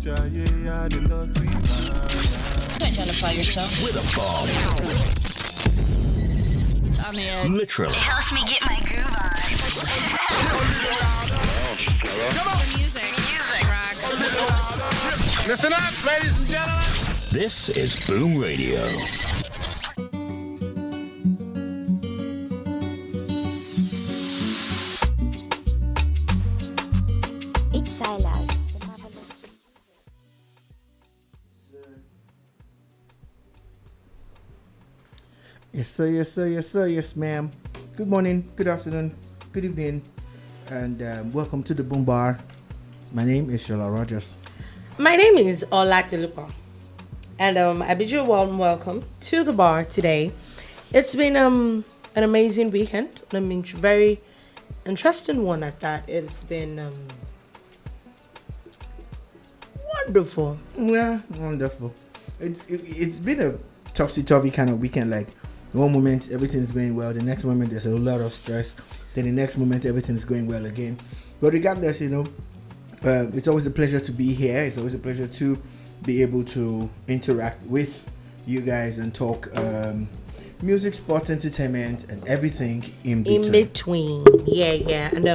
Identify yourself with a bomb. On the edge. Literally. It helps me get my groove on. Come on. The music. Listen up, ladies and gentlemen. This is Boom Radio. It's Silas. Yes, sir, yes, sir, yes, sir, yes, ma'am. Good morning, good afternoon, good evening, and welcome to the Boom Bar. My name is Shola Rogers. My name is Ola Tilupa, and I bid you a warm welcome to the bar today. It's been an amazing weekend. I mean, very interesting one at that. It's been wonderful. Yeah, wonderful. It's been a topsy-turvy kind of weekend. Like one moment everything's going well, the next moment there's a lot of stress, then the next moment everything's going well again. But regardless, it's always a pleasure to be here. It's always a pleasure to be able to interact with you guys and talk music, sports, entertainment, and everything in between. Yeah. And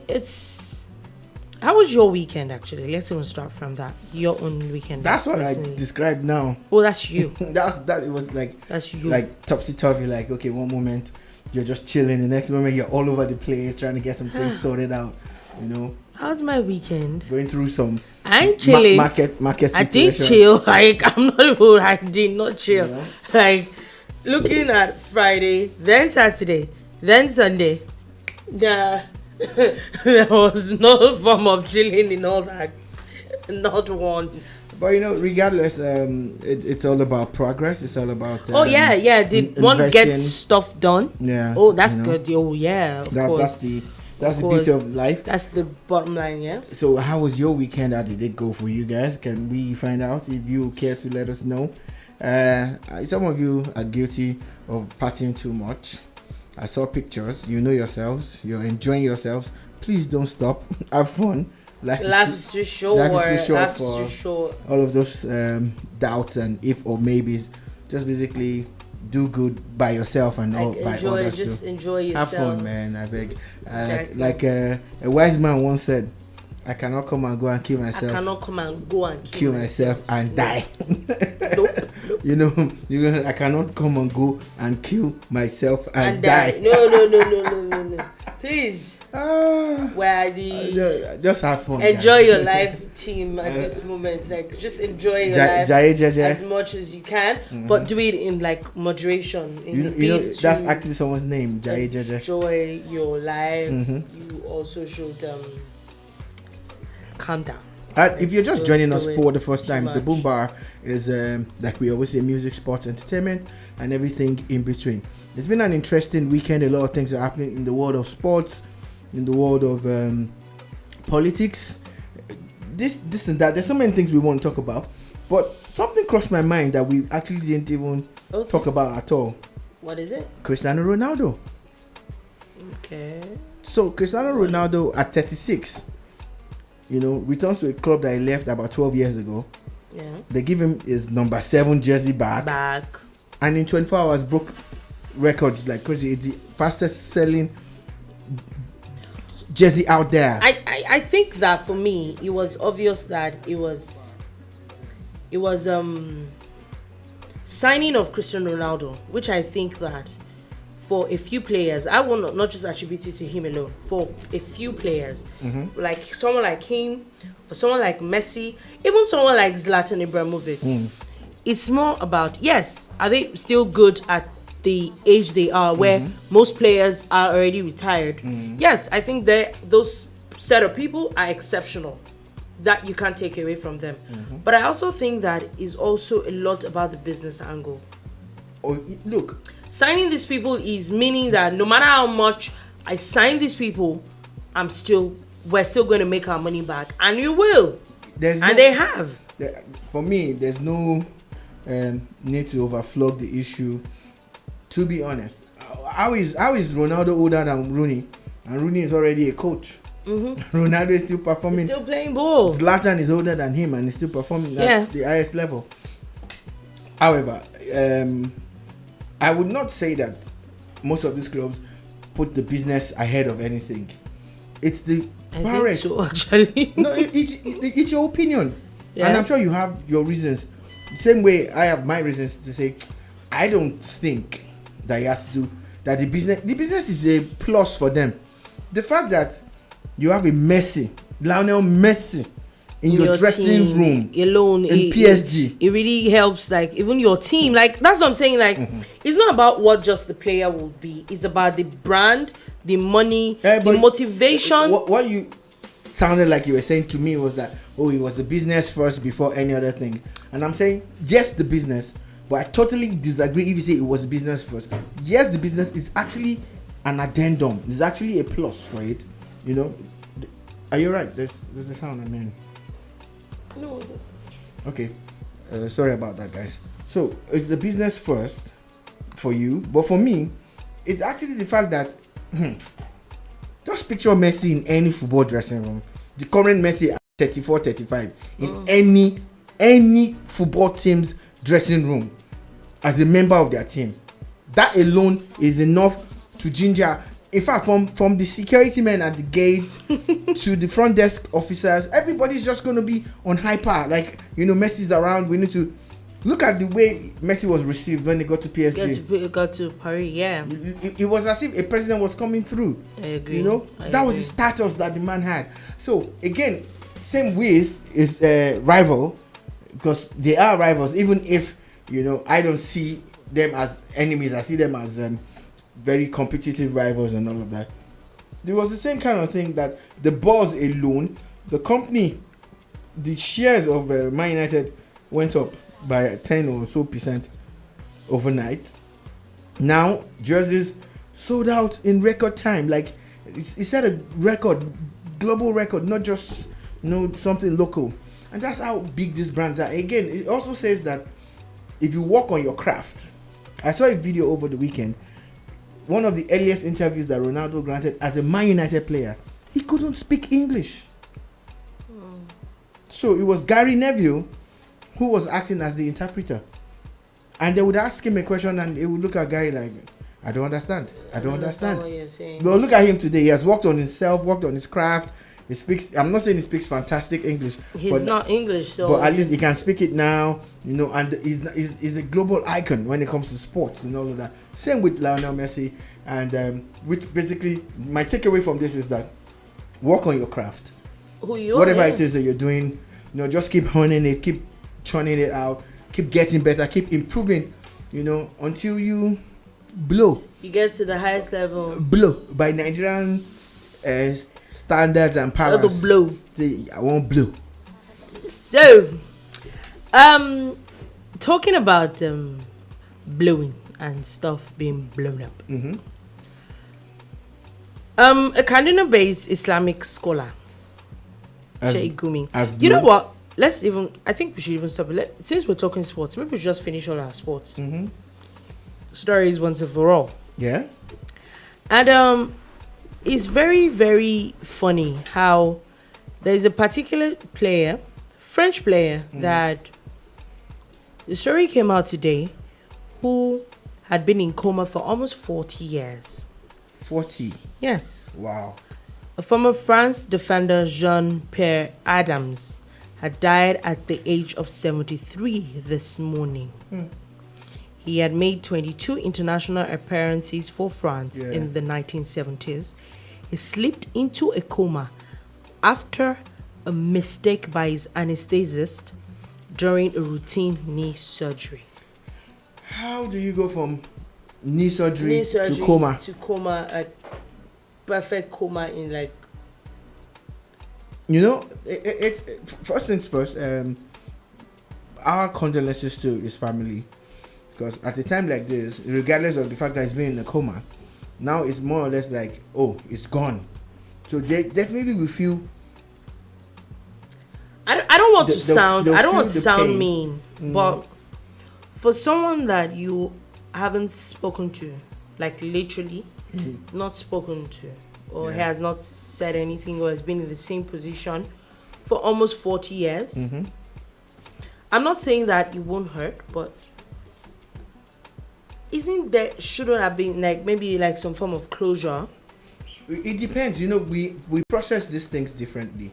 it's how was your weekend actually? Let's even start from that. Your own weekend. That's what I described now. Well, that's you. It was like that's you. Like topsy-turvy. Like, okay, one moment you're just chilling, the next moment you're all over the place trying to get some things sorted out. How's my weekend? Going through some. I ain't chilling. Market situation. I did chill. Like I'm not even. I did not chill. Yeah. Like looking at Friday, then Saturday, then Sunday. There was no form of chilling in all that. Not one. But regardless, it's all about progress. It's all about. Did one get stuff done? Yeah. Oh, that's good. Oh, yeah. Of course. That's the beauty of life. That's the bottom line, yeah. So, how was your weekend? How did it go for you guys? Can we find out if you care to let us know? Some of you are guilty of partying too much. I saw pictures. You know yourselves. You're enjoying yourselves. Please don't stop. Have fun. Life is too short. Life is too short. All of those doubts and if or maybes. Just basically do good by yourself and all by others too. Just enjoy yourself. Have fun, man. I beg. Like a wise man once said, I cannot come and go and kill myself. I cannot come and go and kill myself and die. Nope. I cannot come and go and kill myself and die. No. Please. Where the just have fun. Enjoy your life, team, at this moment. Like just enjoy your life as much as you can, but do it in like moderation. That's actually someone's name, Jai Jaja. Enjoy your life. You also should calm down. If you're just joining us for the first time, the Boom Bar is like we always say, music, sports, entertainment, and everything in between. It's been an interesting weekend. A lot of things are happening in the world of sports, in the world of politics, this and that. There's so many things we want to talk about, but something crossed my mind that we actually didn't even talk about at all. What is it? Cristiano Ronaldo. Okay. So Cristiano Ronaldo at 36, returns to a club that he left about 12 years ago. Yeah. They give him his number 7 jersey back. And in 24 hours broke records like crazy. It's the fastest selling jersey out there. I think that for me it was obvious that it was signing of Cristiano Ronaldo, which I think that for a few players, I will not just attribute it to him alone. For a few players, like someone like him, for someone like Messi, even someone like Zlatan Ibrahimovic, it's more about, yes, are they still good at the age they are, where most players are already retired? Yes, I think those set of people are exceptional. That you can't take away from them. But I also think that is also a lot about the business angle. Oh, look. Signing these people is meaning that no matter how much I sign these people, we're still going to make our money back. And you will. They have. For me, there's no need to overflog the issue. To be honest, how is Ronaldo older than Rooney? And Rooney is already a coach. Ronaldo is still performing. Still playing ball. Zlatan is older than him and is still performing at the highest level. However, I would not say that most of these clubs put the business ahead of anything. It's the Paris. So, actually. No, it's your opinion. Yeah. And I'm sure you have your reasons. The same way I have my reasons to say, I don't think that he has to do that. The business is a plus for them. The fact that you have a Lionel Messi in your dressing room alone in PSG, it really helps. Like even your team, like that's what I'm saying. Like it's not about what just the player will be. It's about the brand, the money, the motivation. What you sounded like you were saying to me was that it was the business first before any other thing. And I'm saying yes, the business, but I totally disagree if you say it was business first. Yes, the business is actually an addendum. It's actually a plus for it. You know, are you right? There's a sound I mean. No. Okay, sorry about that, guys. So it's the business first for you, but for me, it's actually the fact that just picture Messi in any football dressing room. The current Messi at 34, 35 in any football team's dressing room as a member of their team. That alone is enough to ginger. In fact, from the security men at the gate to the front desk officers, everybody's just going to be on hyper. Like, Messi's around. We need to look at the way Messi was received when they got to PSG. Got to Paris, yeah. It was as if a president was coming through. I agree. That was the status that the man had. So, again, same with his rival, because they are rivals, even if, I don't see them as enemies. I see them as very competitive rivals and all of that. There was the same kind of thing that the buzz alone, the company, the shares of Man United went up by 10 or so % overnight. Now jerseys sold out in record time. Like it set a record, global record, not just something local. And that's how big these brands are. Again, it also says that if you work on your craft. I saw a video over the weekend. One of the earliest interviews that Ronaldo granted as a Man United player, he couldn't speak English. So it was Gary Neville who was acting as the interpreter. And they would ask him a question and he would look at Gary like, I don't understand. I don't understand. What you're saying. But look at him today. He has worked on himself, worked on his craft. He speaks, I'm not saying he speaks fantastic English. He's not English, so. But at least he can speak it now, and he's a global icon when it comes to sports and all of that. Same with Lionel Messi, and which basically, my takeaway from this is that work on your craft. Whatever it is that you're doing, just keep honing it, keep churning it out, keep getting better, keep improving, until you blow. You get to the highest level. Blow by Nigerian standards and powers. To blow. See, I won't blow. So, talking about blowing and stuff being blown up. A Kaduna-based Islamic scholar, Sheikh Gumi. You know what? I think we should even stop it. Since we're talking sports, maybe we should just finish all our sports stories once and for all. Yeah. And it's very, very funny how there's a particular player, French player, that the story came out today, who had been in coma for almost 40 years. 40? Yes. Wow. A former France defender, Jean-Pierre Adams, had died at the age of 73 this morning. He had made 22 international appearances for France in the 1970s. He slipped into a coma after a mistake by his anesthetist during a routine knee surgery. How do you go from knee surgery to coma? To coma, a perfect coma in like... It's first things first, our condolences to his family. Because at a time like this, regardless of the fact that he's been in a coma, now it's more or less like, it's gone. So they definitely will feel. I don't want to sound mean, but for someone that you haven't spoken to, like literally not spoken to, or Yeah. he has not said anything, or has been in the same position for almost 40 years. Mm-hmm. I'm not saying that it won't hurt, but shouldn't have been like maybe like some form of closure? It depends. We process these things differently.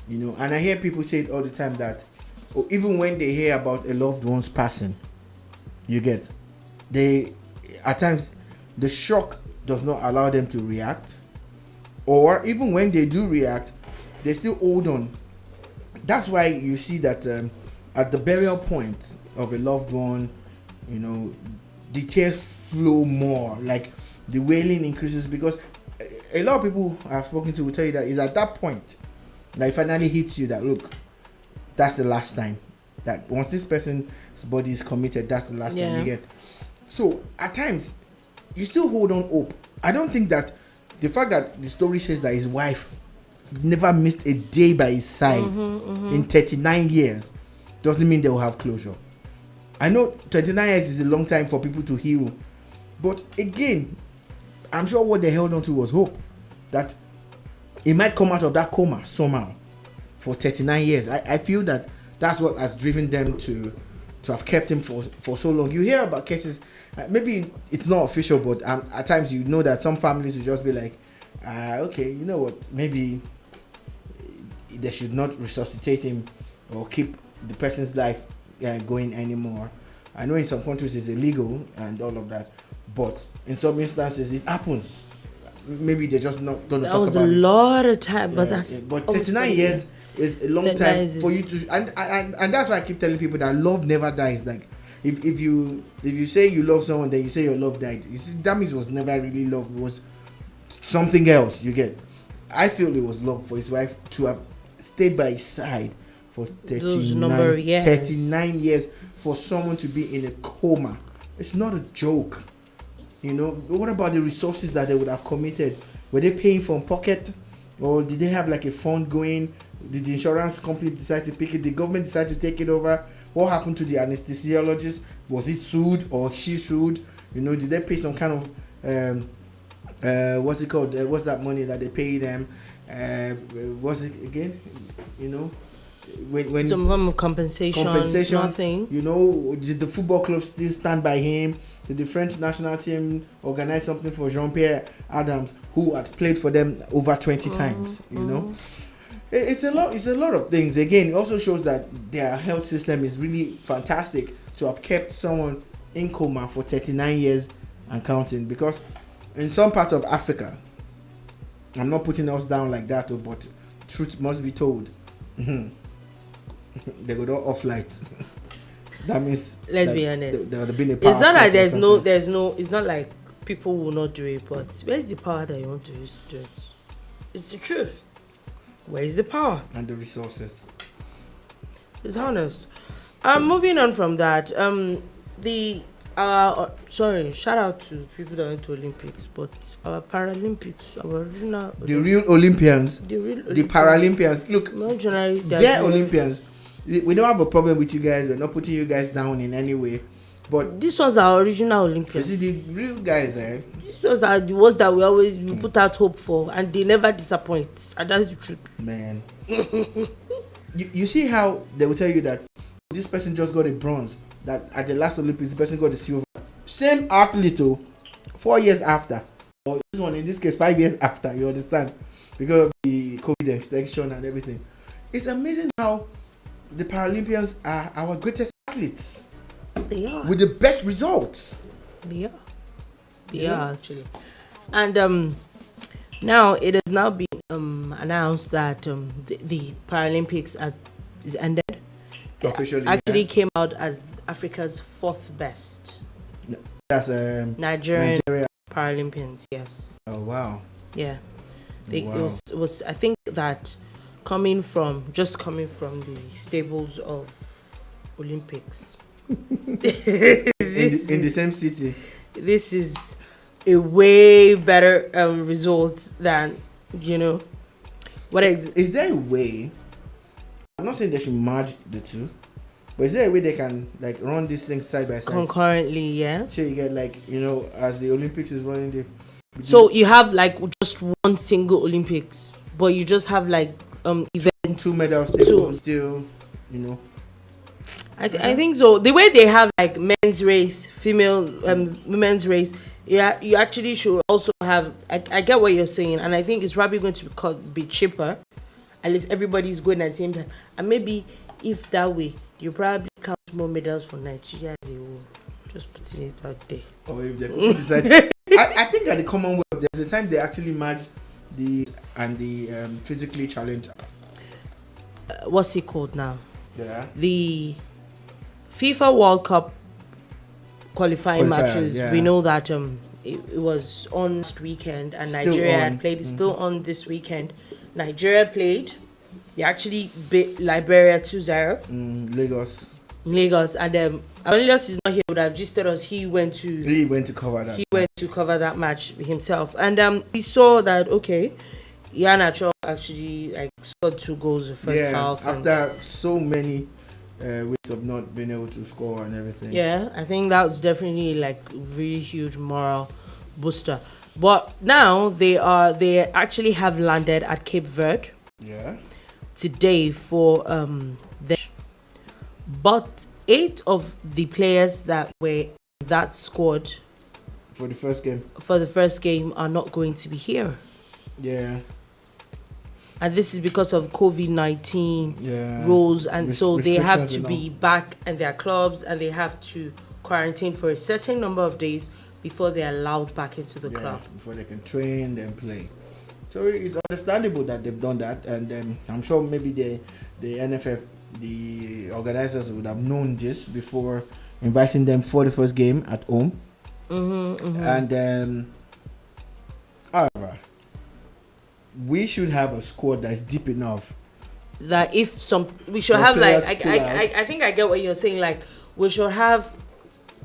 And I hear people say it all the time that, even when they hear about a loved one's passing, they at times the shock does not allow them to react, or even when they do react, they still hold on. That's why you see that at the burial point of a loved one, the tears flow more, like the wailing increases, because a lot of people I've spoken to will tell you that it's at that point that it finally hits you that, look, that's the last time. That once this person's body is committed, that's the last time you get. So at times, you still hold on hope. I don't think that the fact that the story says that his wife never missed a day by his side in 39 years doesn't mean they will have closure. I know 39 years is a long time for people to heal, but again, I'm sure what they held on to was hope that he might come out of that coma somehow for 39 years. I feel that that's what has driven them to have kept him for so long. You hear about cases, maybe it's not official, but at times that some families will just be like, okay, you know what, maybe they should not resuscitate him or keep the person's life going anymore. I know in some countries it's illegal and all of that, but in some instances it happens. Maybe they're just not going to talk about it. That was a lot of time, but but 39 years is a long time for you to, and that's why I keep telling people that love never dies. Like if you say you love someone, then you say your love died, you see, that means it was never really love. It was something else. I feel it was love for his wife to have stayed by his side for 39 years, for someone to be in a coma. It's not a joke. What about the resources that they would have committed? Were they paying from pocket, or did they have like a fund going? Did the insurance company decide to pick it? The government decide to take it over? What happened to the anesthesiologist? Was he sued or she sued? Did they pay some kind of what's it called? What's that money that they pay them? What's it again? When some form of compensation, nothing. Did the football club still stand by him? Did the French national team organize something for Jean-Pierre Adams, who had played for them over 20 times? It's a lot of things. Again, it also shows that their health system is really fantastic to have kept someone in coma for 39 years and counting. Because in some parts of Africa, I'm not putting us down like that, but truth must be told. They got off lights. That means, let's be honest, there would have been a power. It's not like there's no. It's not like people will not do it, but where's the power that you want to use to do it? It's the truth. Where is the power and the resources? It's honest. Moving on from that. Shout out to people that went to Olympics, but our Paralympics, our original, the real Olympians, the Paralympians. Look, they're Olympians. We don't have a problem with you guys. We're not putting you guys down in any way. But this was our original Olympians. You see, the real guys, This was the ones that we put out hope for, and they never disappoint. And that's the truth. Man. you see how they will tell you that this person just got a bronze, that at the last Olympics, the person got a silver. Same athlete, 4 years after. Or this one, in this case, 5 years after, you understand? Because of the COVID extension and everything. It's amazing how the Paralympians are our greatest athletes. They are. With the best results. They are actually. And now it has now been announced that the Paralympics is ended. Officially. Actually came out as Africa's fourth best. That's Nigeria Paralympians, yes. Oh wow. Yeah. It was I think that coming from the stables of Olympics. in the same city. This is a way better result than what is there a way? I'm not saying they should merge the two, but is there a way they can like run these things side by side concurrently? Yeah. So you get as the Olympics is running the So you have like just one single Olympics, but you just have like events. 2 medals still, you know. I think so. The way they have like men's race, female, women's race, yeah, you actually should also have. I get what you're saying, and I think it's probably going to be cheaper. At least everybody's going at the same time, and maybe if that way, you probably count more medals for Nigeria as a whole. Just putting it out there. Or if they could decide, I think at the Commonwealth, there's a time they actually match the physically challenged. What's it called now? Yeah. The FIFA World Cup qualifying matches. Yeah. We know that it was on last weekend, and Still Nigeria on. had played. It's still on this weekend. Nigeria played. They actually beat Liberia 2-0. Lagos, and Aurelius is not here, but I've just told us he went to cover that. He went to cover that match himself, and we saw that Iheanacho actually like scored 2 goals the first half. After so many weeks of not being able to score and everything. Yeah, I think that was definitely like a really huge moral booster. But now they actually have landed at Cape Verde. Yeah. Today for but 8 of the players that were in that squad for the first game are not going to be here. Yeah. And this is because of COVID-19 rules, and so they have to be back in their clubs, and they have to quarantine for a certain number of days before they're allowed back into the club. Before they can train and play. So it's understandable that they've done that, and I'm sure maybe the NFF, the organizers, would have known this before inviting them for the first game at home. And however, we should have a squad that's deep enough that if we should have like I think I get what you're saying. Like we should have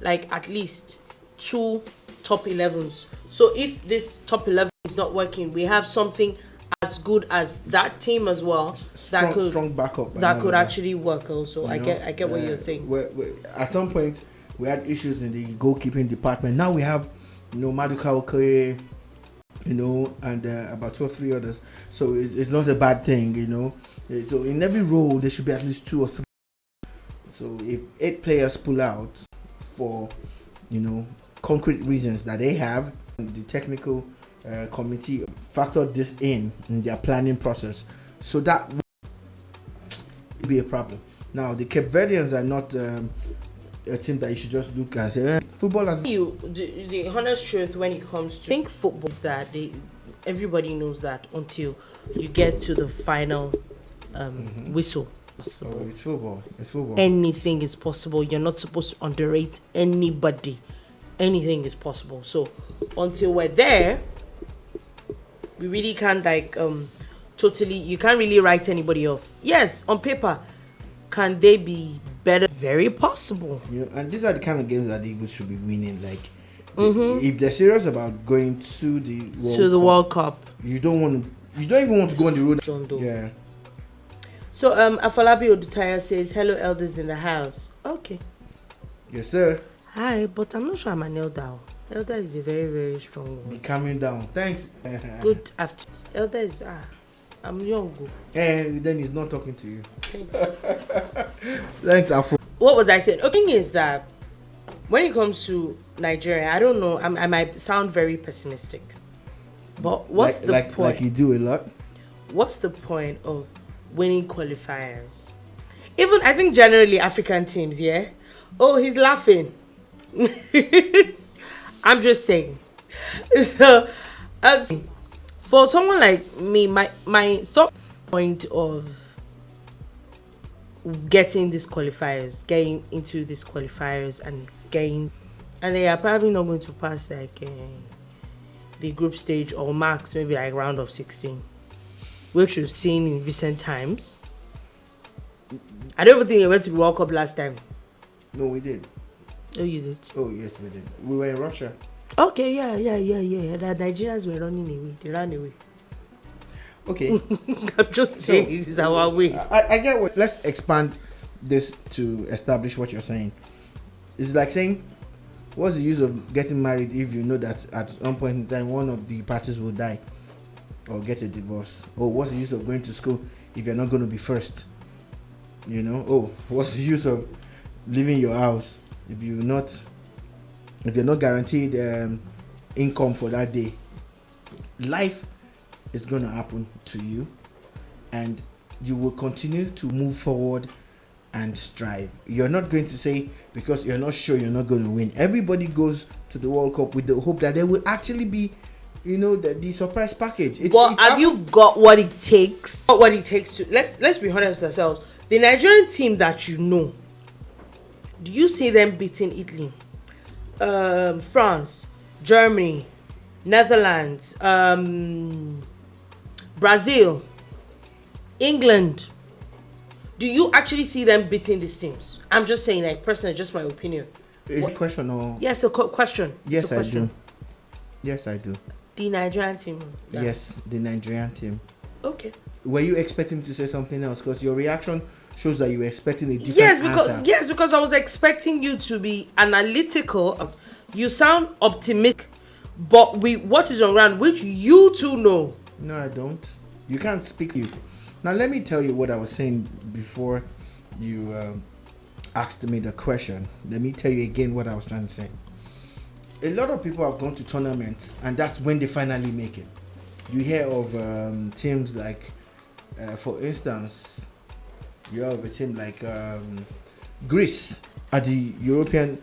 like at least 2 top 11s. So if this top 11 is not working, we have something as good as that team as well. Strong backup that could actually work. Also, I get what you're saying. At some point, we had issues in the goalkeeping department. Now we have, Maduka Okoye, and about 2 or 3 others. So it's not a bad thing, So in every role, there should be at least 2 or 3. So if 8 players pull out for, concrete reasons that they have, the technical committee factored this in their planning process. So that would be a problem. Now, the Cape Verdeans are not a team that you should just look and say, football has... The honest truth when it comes to... I think football is that everybody knows that until you get to the final whistle. Oh, it's football. Anything is possible. You're not supposed to underrate anybody. Anything is possible. So until we're there, we really can't you can't really write anybody off. Yes, on paper, can they be better? Very possible. Yeah, and these are the kind of games that the Eagles should be winning. Like, if they're serious about going to the World Cup, you don't even want to go on the road. John Doe. Yeah. So Afolabi Odutaya says, "Hello, elders in the house." Okay. Yes, sir. Hi, but I'm not sure I'm an elder. Elder is a very, very strong word. Be calming down. Thanks. Good afternoon. Elder is I'm young. And then he's not talking to you. Thanks, Afo. What was I saying? The thing is that when it comes to Nigeria, I don't know. I might sound very pessimistic, but what's the point? Like you do a lot. What's the point of winning qualifiers? Even I think generally African teams, yeah. Oh, he's laughing. I'm just saying. So, for someone like me, my thought point of getting into these qualifiers, and they are probably not going to pass the group stage or max maybe like round of 16, which we've seen in recent times. I don't even think we went to the World Cup last time. No, we did. Oh, you did? Oh, yes, we did. We were in Russia. Okay, yeah. The Nigerians were running away. They ran away. Okay. I'm just saying it is our way. I get what. Let's expand this to establish what you're saying. It's like saying What's the use of getting married if you know that at some point in time one of the parties will die or get a divorce? Oh, what's the use of going to school if you're not going to be first? You know? Oh, what's the use of leaving your house if you're not guaranteed income for that day? Life is going to happen to you, and you will continue to move forward and strive. You're not going to say because you're not sure you're not going to win. Everybody goes to the World Cup with the hope that there will actually be, the surprise package. Have you got what it takes? What it takes to let's be honest with ourselves. The Nigerian team that you know, do you see them beating Italy, France, Germany, Netherlands, Brazil, England? Do you actually see them beating these teams? I'm just saying, like, personally, just my opinion. Is it a question or? Yes, a question. Yes, I do. Yes, I do. The Nigerian team. Yeah. Yes, the Nigerian team. Okay. Were you expecting to say something else? Because your reaction shows that you were expecting a different answer. Yes, because I was expecting you to be analytical. You sound optimistic, but what is on ground, which you two know. No, I don't. You can't speak for you. Now, let me tell you what I was saying before you asked me the question. Let me tell you again what I was trying to say. A lot of people have gone to tournaments, and that's when they finally make it. You hear of teams like, for instance, you have a team like Greece at the European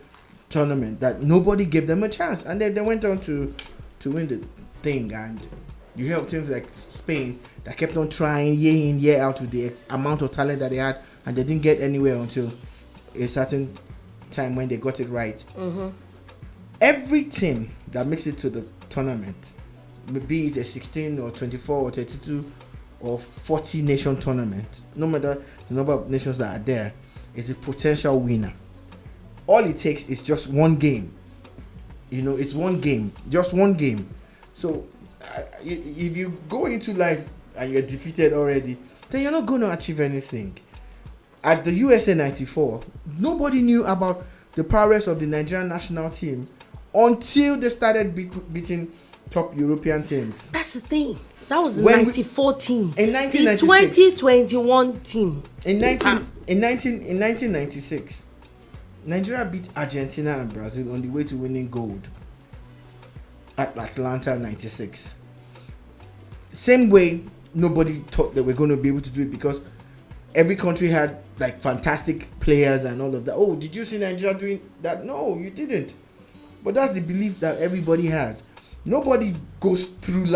tournament that nobody gave them a chance, and then they went on to win the thing. And you hear of teams like Spain that kept on trying year in, year out with the amount of talent that they had, and they didn't get anywhere until a certain time when they got it right. Mm-hmm. Every team that makes it to the tournament, be it a 16 or 24 or 32 or 40 nation tournament, no matter the number of nations that are there, is a potential winner. All it takes is just one game. It's one game, just one game. So if you go into life and you're defeated already, then you're not going to achieve anything. At the USA 94, nobody knew about the prowess of the Nigerian national team until they started beating top European teams. That's the thing. That was the 94 team. In 1996. The 2021 team. In 1996, Nigeria beat Argentina and Brazil on the way to winning gold at Atlanta 96. Same way, nobody thought they were going to be able to do it because every country had like fantastic players and all of that. Oh, did you see Nigeria doing that? No, you didn't. But that's the belief that everybody has. Nobody goes through life